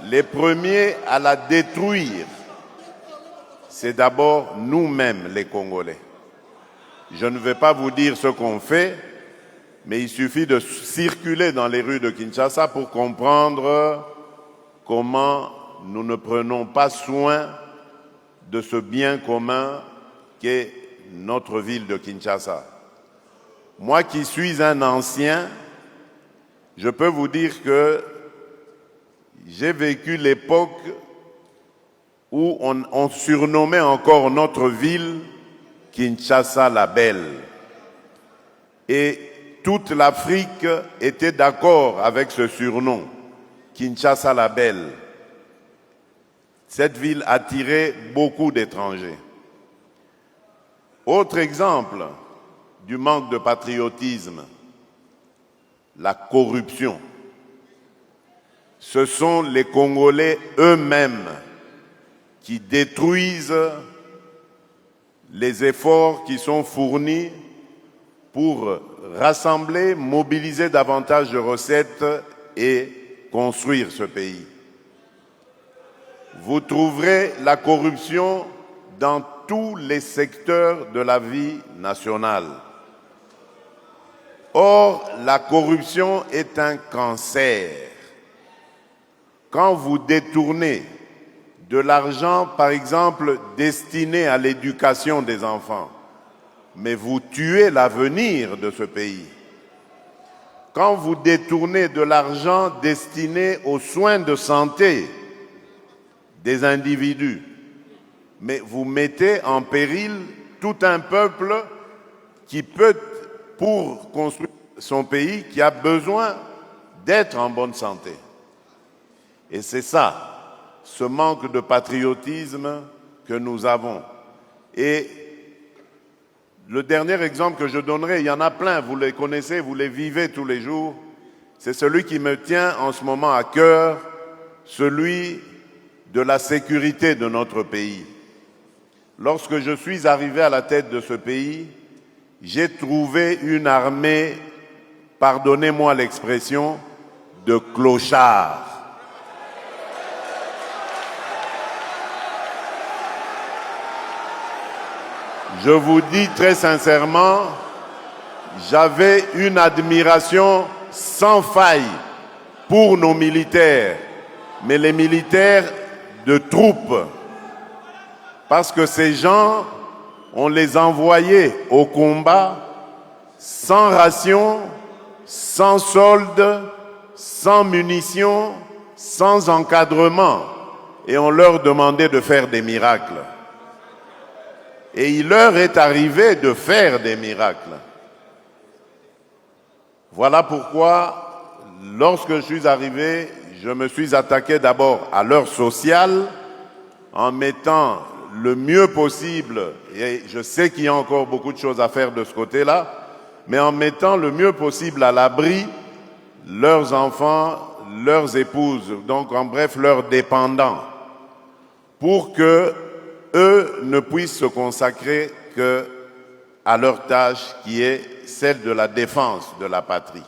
les premiers à la détruire, c'est d'abord nous-mêmes les Congolais. Je ne vais pas vous dire ce qu'on fait, mais il suffit de circuler dans les rues de Kinshasa pour comprendre comment nous ne prenons pas soin de ce bien commun qu'est notre ville de Kinshasa. Moi qui suis un ancien, je peux vous dire que j'ai vécu l'époque où on surnommait encore notre ville Kinshasa la Belle. Et toute l'Afrique était d'accord avec ce surnom, Kinshasa la Belle. Cette ville attirait beaucoup d'étrangers. Autre exemple du manque de patriotisme, la corruption. Ce sont les Congolais eux-mêmes qui détruisent les efforts qui sont fournis pour rassembler, mobiliser davantage de recettes et construire ce pays. Vous trouverez la corruption dans tous les secteurs de la vie nationale. Or, la corruption est un cancer. Quand vous détournez de l'argent, par exemple, destiné à l'éducation des enfants, mais vous tuez l'avenir de ce pays. Quand vous détournez de l'argent destiné aux soins de santé des individus, mais vous mettez en péril tout un peuple qui peut, pour construire son pays, qui a besoin d'être en bonne santé. Et c'est ça, ce manque de patriotisme que nous avons. Et le dernier exemple que je donnerai, il y en a plein, vous les connaissez, vous les vivez tous les jours, c'est celui qui me tient en ce moment à cœur, celui de la sécurité de notre pays. Lorsque je suis arrivé à la tête de ce pays, j'ai trouvé une armée, pardonnez-moi l'expression, de clochards. Je vous dis très sincèrement, j'avais une admiration sans faille pour nos militaires, mais les militaires de troupes. Parce que ces gens, on les envoyait au combat sans ration, sans solde, sans munitions, sans encadrement. Et on leur demandait de faire des miracles. Et il leur est arrivé de faire des miracles. Voilà pourquoi, lorsque je suis arrivé, je me suis attaqué d'abord à l'heure sociale, en mettant le mieux possible, et je sais qu'il y a encore beaucoup de choses à faire de ce côté-là, mais en mettant le mieux possible à l'abri leurs enfants, leurs épouses, donc en bref leurs dépendants, pour que eux ne puissent se consacrer qu'à leur tâche qui est celle de la défense de la patrie.